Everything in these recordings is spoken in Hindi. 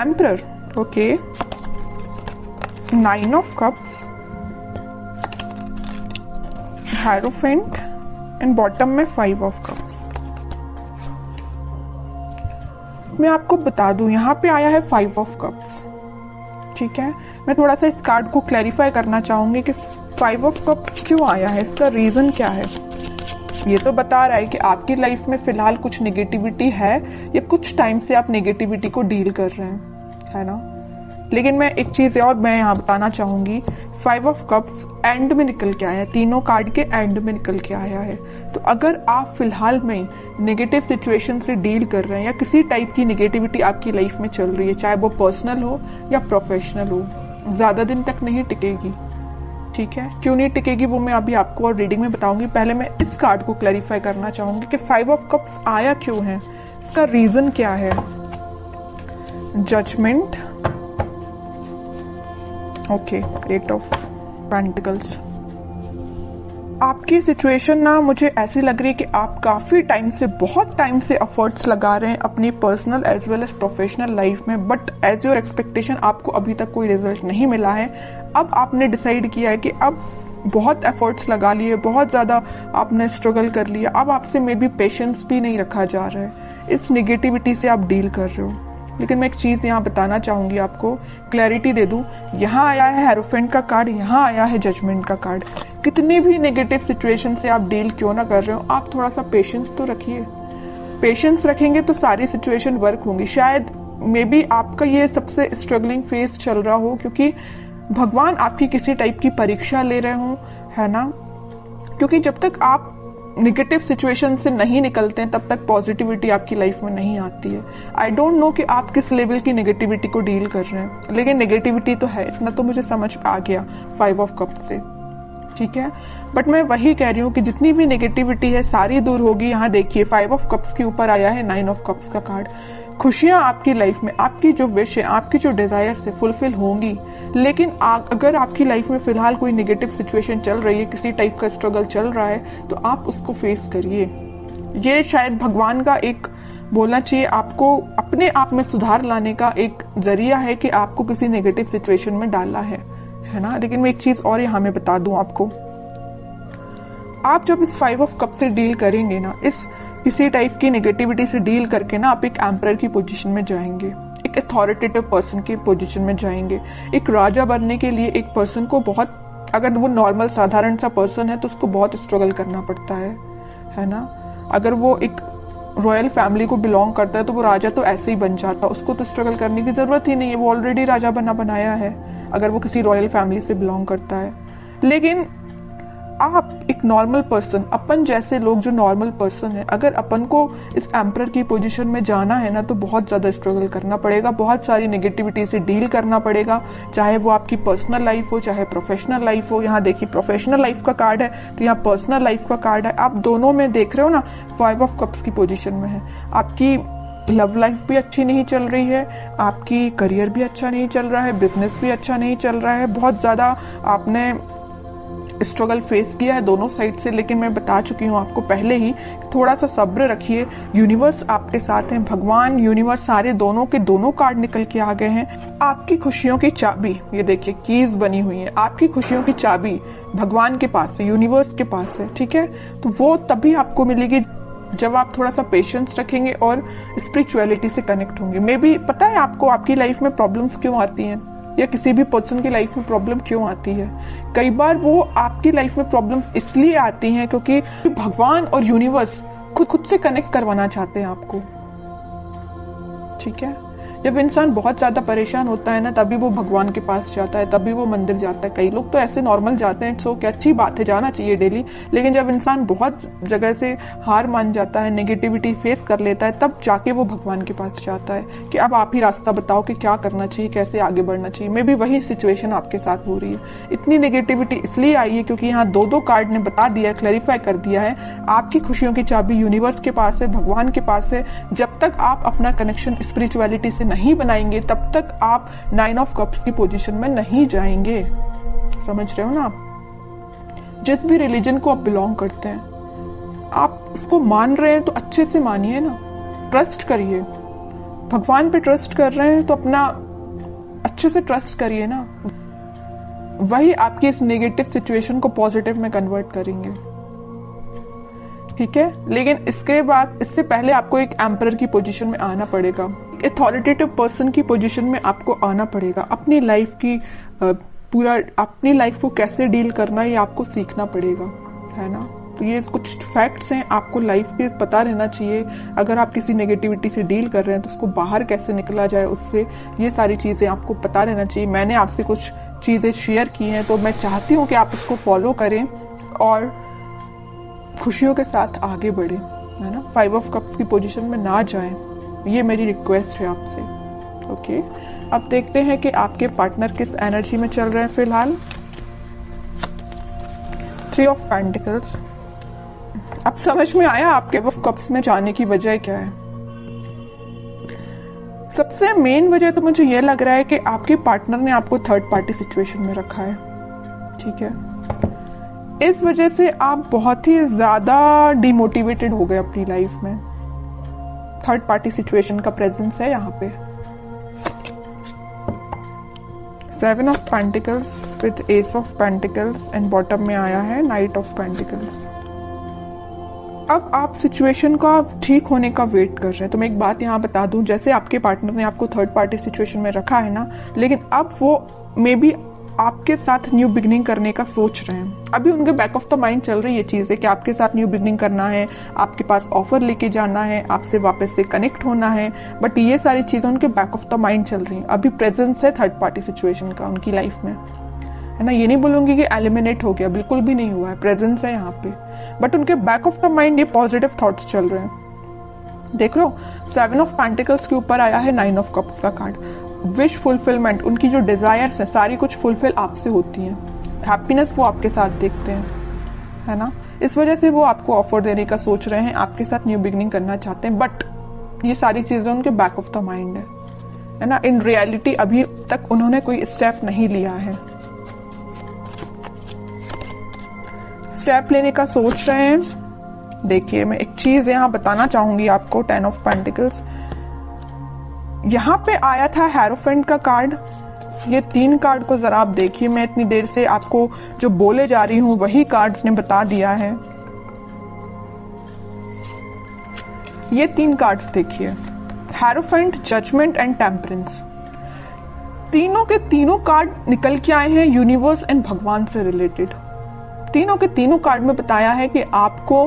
Emperor, okay, 9 of cups, hierophant and bottom में 5 ऑफ कप्स। मैं आपको बता दूं यहाँ पे आया है 5 ऑफ कप्स, ठीक है। मैं थोड़ा सा इस कार्ड को क्लैरिफाई करना चाहूंगी कि 5 ऑफ कप्स क्यों आया है, इसका रीजन क्या है। ये तो बता रहा है कि आपकी लाइफ में फिलहाल कुछ नेगेटिविटी है या कुछ टाइम से आप नेगेटिविटी को डील कर रहे हैं, है ना। लेकिन मैं एक चीज और मैं यहाँ बताना चाहूंगी, 5 ऑफ कप्स एंड में निकल के आया है, तीनों कार्ड के एंड में निकल के आया है। तो अगर आप फिलहाल में नेगेटिव सिचुएशन से डील कर रहे हैं या किसी टाइप की नेगेटिविटी आपकी लाइफ में चल रही है, चाहे वो पर्सनल हो या प्रोफेशनल हो, ज्यादा दिन तक नहीं टिकेगी, ठीक है। क्यों नहीं टिकेगी वो मैं अभी आपको और रीडिंग में बताऊंगी। पहले मैं इस कार्ड को क्लैरिफाई करना चाहूंगी कि 5 ऑफ कप्स आया क्यों है, इसका रीजन क्या है। Judgement, okay, 8 of pentacles. आपकी सिचुएशन ना मुझे ऐसी लग रही है कि आप काफी टाइम से, बहुत टाइम से एफर्ट्स लगा रहे हैं अपनी personal as well as professional life में, बट एज योर एक्सपेक्टेशन आपको अभी तक कोई रिजल्ट नहीं मिला है। अब आपने डिसाइड किया है कि अब बहुत एफर्ट्स लगा लिए, बहुत ज्यादा आपने स्ट्रगल कर लिया, अब आपसे मे बी पेशेंस भी नहीं रखा जा रहा है, इस निगेटिविटी से आप डील कर रहे हो। लेकिन मैं एक चीज यहाँ बताना चाहूंगी, आपको क्लैरिटी दे दूं। यहाँ आया है हेरोफेंट का कार्ड, यहाँ आया है जजमेंट का कार्ड। कितनी भी नेगेटिव सिचुएशन से आप डील क्यों ना कर रहे हो, आप थोड़ा सा पेशेंस तो रखिए। पेशेंस रखेंगे तो सारी सिचुएशन वर्क होंगी। शायद मे बी आपका ये सबसे स्ट्रगलिंग फेज चल रहा हो, क्योंकि भगवान आपकी किसी टाइप की परीक्षा ले रहे हो, है ना। क्योंकि जब तक आप निगेटिव सिचुएशन से नहीं निकलते हैं तब तक पॉजिटिविटी आपकी लाइफ में नहीं आती है। आई डोंट नो कि आप किस लेवल की नेगेटिविटी को डील कर रहे हैं, लेकिन नेगेटिविटी तो है, इतना तो मुझे समझ आ गया 5 ऑफ कप्स से, ठीक है। बट मैं वही कह रही हूँ कि जितनी भी नेगेटिविटी है सारी दूर होगी। यहाँ देखिए 5 ऑफ कप्स के ऊपर आया है 9 ऑफ कप्स का कार्ड। खुशियां आपकी लाइफ में, आपकी जो विश है, आपकी जो डिजायर से फुलफिल होंगी। लेकिन अगर आपकी लाइफ में फिलहाल कोई नेगेटिव सिचुएशन चल रही है, किसी टाइप का स्ट्रगल चल रहा है, तो आप उसको फेस करिए। ये शायद भगवान का एक बोलना चाहिए आपको अपने आप में सुधार लाने का एक जरिया है कि आपको किसी नेगेटिव सिचुएशन में डालना है ना। लेकिन मैं एक चीज और यहाँ में बता दूं आपको, आप जब इस 5 ऑफ कप से डील करेंगे ना, इस किसी टाइप की नेगेटिविटी से डील करके ना, आप एक एम्परर की पोजीशन में जाएंगे, एक अथॉरिटेटिव पर्सन की पोजीशन में जाएंगे। एक राजा बनने के लिए एक पर्सन को बहुत, अगर वो नॉर्मल साधारण सा पर्सन है तो उसको बहुत स्ट्रगल करना पड़ता है ना। अगर वो एक रॉयल फैमिली को बिलोंग करता है तो वो राजा तो ऐसे ही बन जाता, उसको तो स्ट्रगल करने की जरूरत ही नहीं है, वो ऑलरेडी राजा बनाया है अगर वो किसी रॉयल फैमिली से बिलोंग करता है। लेकिन आप एक नॉर्मल पर्सन, अपन जैसे लोग जो नॉर्मल पर्सन है, अगर अपन को इस एम्परर की पोजीशन में जाना है ना, तो बहुत ज्यादा स्ट्रगल करना पड़ेगा, बहुत सारी नेगेटिविटी से डील करना पड़ेगा, चाहे वो आपकी पर्सनल लाइफ हो चाहे प्रोफेशनल लाइफ हो। यहाँ देखिए प्रोफेशनल लाइफ का कार्ड है तो यहाँ पर्सनल लाइफ का कार्ड है। आप दोनों में देख रहे हो ना, 5 ऑफ कप्स की पोजीशन में है। आपकी लव लाइफ भी अच्छी नहीं चल रही है, आपकी करियर भी अच्छा नहीं चल रहा है, बिजनेस भी अच्छा नहीं चल रहा है, बहुत ज्यादा आपने स्ट्रगल फेस किया है दोनों साइड से। लेकिन मैं बता चुकी हूँ आपको पहले ही, थोड़ा सा सब्र रखिए, यूनिवर्स आपके साथ है, भगवान यूनिवर्स सारे दोनों के दोनों कार्ड निकल के आ गए हैं। आपकी खुशियों की चाबी, ये देखिए कीज बनी हुई है, आपकी खुशियों की चाबी भगवान के पास है, यूनिवर्स के पास है, ठीक है। तो वो तभी आपको मिलेगी जब आप थोड़ा सा पेशेंस रखेंगे और स्पिरिचुअलिटी से कनेक्ट होंगे। मे बी पता है आपको आपकी लाइफ में प्रॉब्लम्स क्यों आती हैं, या किसी भी पर्सन की लाइफ में प्रॉब्लम क्यों आती है। कई बार वो आपकी लाइफ में प्रॉब्लम्स इसलिए आती हैं क्योंकि भगवान और यूनिवर्स खुद से कनेक्ट करवाना चाहते हैं आपको, ठीक है। जब इंसान बहुत ज्यादा परेशान होता है ना, तभी वो भगवान के पास जाता है, तभी वो मंदिर जाता है। कई लोग तो ऐसे नॉर्मल जाते हैं, सो क्या अच्छी बात है, जाना चाहिए डेली। लेकिन जब इंसान बहुत जगह से हार मान जाता है, नेगेटिविटी फेस कर लेता है, तब जाके वो भगवान के पास जाता है कि अब आप ही रास्ता बताओ कि क्या करना चाहिए, कैसे आगे बढ़ना चाहिए। मे भी वही सिचुएशन आपके साथ हो रही है। इतनी नेगेटिविटी इसलिए आई है क्योंकि यहाँ दो कार्ड ने बता दिया, क्लैरिफाई कर दिया है, आपकी खुशियों की चाबी यूनिवर्स के पास है, भगवान के पास है। जब तक आप अपना कनेक्शन स्पिरिचुअलिटी से नहीं बनाएंगे तब तक आप 9 ऑफ कप्स की पोजीशन में नहीं जाएंगे। समझ रहे हो ना आप? जिस भी रिलीजन को आप बिलोंग करते हैं, आप उसको मान रहे हैं तो अच्छे से मानिए ना, ट्रस्ट करिए। भगवान पे ट्रस्ट कर रहे हैं तो अपना अच्छे से ट्रस्ट करिए ना, वही आपकी इस नेगेटिव सिचुएशन को पॉजिटिव में कन्वर्ट करेंगे। ठीक है, लेकिन इसके बाद, इससे पहले आपको एक एम्परर की पोजीशन में आना पड़ेगा, अथॉरिटेटिव पर्सन की पोजीशन में आपको आना पड़ेगा। अपनी लाइफ की अपनी लाइफ को कैसे डील करना ये आपको सीखना पड़ेगा, है ना। तो ये कुछ फैक्ट्स हैं, आपको लाइफ के पता रहना चाहिए। अगर आप किसी नेगेटिविटी से डील कर रहे हैं तो उसको बाहर कैसे निकला जाए उससे, ये सारी चीजें आपको पता रहना चाहिए। मैंने आपसे कुछ चीजें शेयर की हैं तो मैं चाहती हूँ कि आप इसको फॉलो करें और खुशियों के साथ आगे बढ़े, है ना। 5 ऑफ कप्स की पोजीशन में ना जाएं, ये मेरी रिक्वेस्ट है आपसे। ओके, अब देखते हैं कि आपके पार्टनर किस एनर्जी में चल रहे हैं फिलहाल। 3 ऑफ पेंटिकल्स। अब समझ में आया आपके कप्स में जाने की वजह क्या है। सबसे मेन वजह तो मुझे यह लग रहा है कि आपके पार्टनर ने आपको थर्ड पार्टी सिचुएशन में रखा है। ठीक है, इस वजह से आप बहुत ही ज्यादा डिमोटिवेटेड हो गए अपनी लाइफ में। थर्ड पार्टी सिचुएशन का प्रेजेंस है यहाँ पे। 7 of pentacles with S of pentacles and bottom में आया है नाइट ऑफ पेंटिकल्स। अब आप सिचुएशन का ठीक होने का वेट कर रहे हैं। तो मैं एक बात यहाँ बता दूं, जैसे आपके पार्टनर ने आपको थर्ड पार्टी सिचुएशन में रखा है ना, लेकिन अब वो मे बी आपके साथ न्यू बिगनिंग करने का सोच रहे हैं। अभी उनके बैक ऑफ द माइंड चल रही है चीजें कि आपके साथ न्यू बिगनिंग करना है, आपके पास ऑफर लेके जाना है, आपसे वापस से कनेक्ट होना है, बट ये सारी चीजें उनके बैक ऑफ द माइंड चल रही हैं। अभी प्रेजेंस है थर्ड पार्टी सिचुएशन का उनकी लाइफ में, है ना। ये नहीं बोलूंगी कि एलिमिनेट हो गया, बिल्कुल भी नहीं हुआ है, प्रेजेंस है यहाँ पे, बट उनके बैक ऑफ द माइंड ये पॉजिटिव थॉट्स चल रहे हैं। देख लो, 7 ऑफ पेंटिकल्स के ऊपर आया है 9 ऑफ कप्स का कार्ड। विश फुलफिलमेंट, उनकी जो डिजायर्स है सारी कुछ फुलफिल आपसे होती हैं। हैप्पीनेस वो आपके साथ देखते हैं, है ना। इस वजह से वो आपको ऑफर देने का सोच रहे हैं, आपके साथ न्यू बिगनिंग करना चाहते हैं, बट ये सारी चीजें उनके बैक ऑफ द माइंड है ना। इन रियलिटी अभी तक उन्होंने कोई स्टेप नहीं लिया है, स्टेप लेने का सोच रहे हैं। देखिए, मैं एक चीज यहाँ बताना चाहूंगी आपको। 10 ऑफ पेंटिकल्स यहाँ पे आया था, हेरोफेंट का कार्ड। ये 3 कार्ड को जरा आप देखिए, मैं इतनी देर से आपको जो बोले जा रही हूं वही कार्ड्स ने बता दिया है। ये 3 कार्ड्स देखिए, हेरोफेंट, जजमेंट एंड टेम्परेंस। तीनों के तीनों कार्ड निकल के आए हैं यूनिवर्स एंड भगवान से रिलेटेड। तीनों के तीनों कार्ड में बताया है कि आपको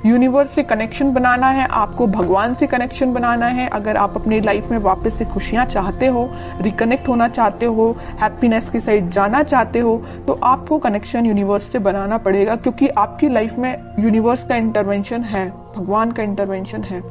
यूनिवर्स से कनेक्शन बनाना है, आपको भगवान से कनेक्शन बनाना है। अगर आप अपनी लाइफ में वापस से खुशियां चाहते हो, रिकनेक्ट होना चाहते हो, हैप्पीनेस की साइड जाना चाहते हो, तो आपको कनेक्शन यूनिवर्स से बनाना पड़ेगा, क्योंकि आपकी लाइफ में यूनिवर्स का इंटरवेंशन है, भगवान का इंटरवेंशन है।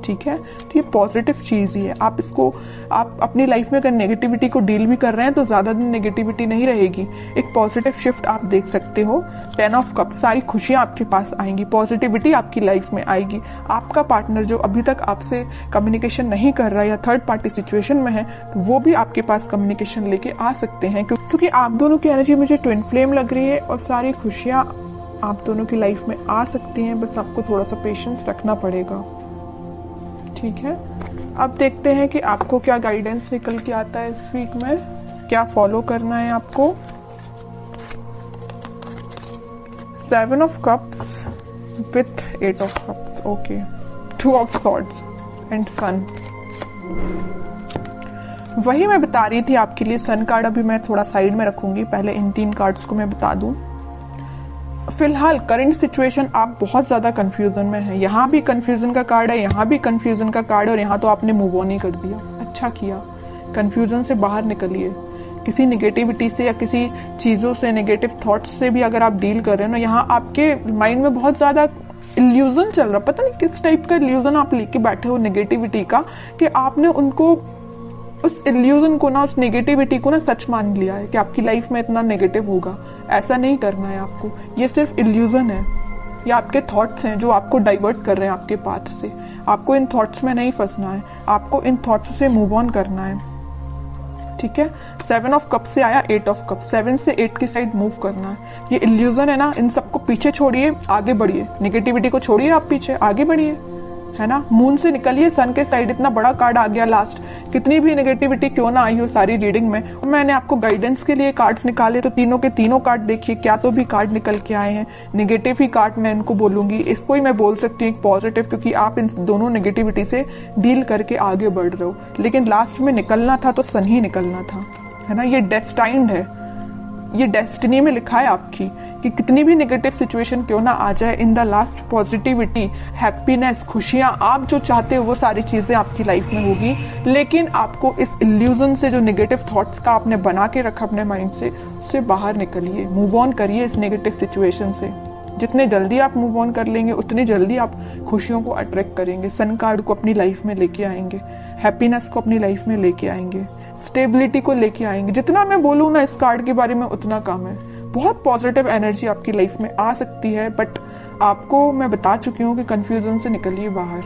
ठीक है, तो ये पॉजिटिव चीज ही है। आप इसको, आप अपनी लाइफ में अगर नेगेटिविटी को डील भी कर रहे हैं तो ज्यादा दिन नेगेटिविटी नहीं रहेगी, एक पॉजिटिव शिफ्ट आप देख सकते हो। 10 ऑफ कप, सारी खुशियां आपके पास आएंगी, पॉजिटिविटी आपकी लाइफ में आएगी। आपका पार्टनर जो अभी तक आपसे कम्युनिकेशन नहीं कर रहा या थर्ड पार्टी सिचुएशन में है, तो वो भी आपके पास कम्युनिकेशन लेके आ सकते हैं, क्योंकि आप दोनों की एनर्जी मुझे ट्विन फ्लेम लग रही है और सारी खुशियां आप दोनों की लाइफ में आ सकती हैं। बस आपको थोड़ा सा पेशेंस रखना पड़ेगा। ठीक है, अब देखते हैं कि आपको क्या गाइडेंस निकल के आता है इस वीक में, क्या फॉलो करना है आपको। 7 of cups with 8 of cups, okay. 2 of swords and sun. वही मैं बता रही थी आपके लिए। सन कार्ड अभी मैं थोड़ा साइड में रखूंगी, पहले इन 3 कार्ड्स को मैं बता दूं। फिलहाल करंट सिचुएशन आप बहुत ज्यादा कंफ्यूजन में है। यहाँ भी कंफ्यूजन का कार्ड है, यहाँ भी कंफ्यूजन का कार्ड है, और यहाँ तो आपने मूव ऑन ही कर दिया। अच्छा किया, कंफ्यूजन से बाहर निकलिए। किसी नेगेटिविटी से या किसी चीजों से, नेगेटिव थॉट्स से भी अगर आप डील कर रहे हो ना, यहाँ आपके माइंड में बहुत ज्यादा इल्यूजन चल रहा, पता नहीं किस टाइप का इल्यूजन आप लेके बैठे हो नेगेटिविटी का, कि आपने उनको, उस इल्यूजन को ना, उस नेगेटिविटी को ना सच मान लिया है कि आपकी लाइफ में इतना नेगेटिव होगा। ऐसा नहीं करना है आपको, ये सिर्फ इल्यूजन है, ये आपके थॉट्स हैं जो आपको डाइवर्ट कर रहे हैं आपके पाथ से। आपको इन थॉट्स में नहीं फंसना है, आपको इन थॉट्स से मूव ऑन करना है। ठीक है, 7 ऑफ कप से आया 8 ऑफ कप, 7 से 8 की साइड मूव करना है। ये इल्यूजन है ना, इन सबको पीछे छोड़िए, आगे बढ़िए। नेगेटिविटी को छोड़िए, आप पीछे आगे बढ़िए, है ना। मून से निकलिए, सन के साइड इतना बड़ा कार्ड आ गया लास्ट, कितनी भी नेगेटिविटी क्यों ना आई हो सारी रीडिंग में। मैंने आपको गाइडेंस के लिए कार्ड्स निकाले तो तीनों के तीनों कार्ड देखिए, क्या तो भी कार्ड निकल के आए हैं। नेगेटिव ही कार्ड मैं इनको बोलूंगी, इसको ही मैं बोल सकती हूँ पॉजिटिव, क्योंकि आप इन दोनों नेगेटिविटी से डील करके आगे बढ़ रहे हो। लेकिन लास्ट में निकलना था तो सन ही निकलना था, है ना। ये डेस्टाइन्ड है, ये डेस्टिनी में लिखा है आपकी कि कितनी भी नेगेटिव सिचुएशन क्यों ना आ जाए, in the last positivity, happiness, खुशियां, आप जो चाहते हो वो सारी चीजें आपकी लाइफ में होगी। लेकिन आपको इस इल्यूजन से, जो नेगेटिव थॉट्स का आपने बना के रखा अपने माइंड से, उससे बाहर निकलिए, मूव ऑन करिए इस नेगेटिव सिचुएशन से। जितने जल्दी आप मूव ऑन कर लेंगे उतनी जल्दी आप खुशियों को अट्रैक्ट करेंगे, सन कार्ड को अपनी लाइफ में लेके आएंगे, हैप्पीनेस को अपनी लाइफ में लेके आएंगे, स्टेबिलिटी को लेके आएंगे। जितना मैं बोलूँ ना इस कार्ड के बारे में उतना कम है। बहुत पॉजिटिव एनर्जी आपकी लाइफ में आ सकती है, बट आपको मैं बता चुकी हूँ कि कंफ्यूजन से निकलिए बाहर।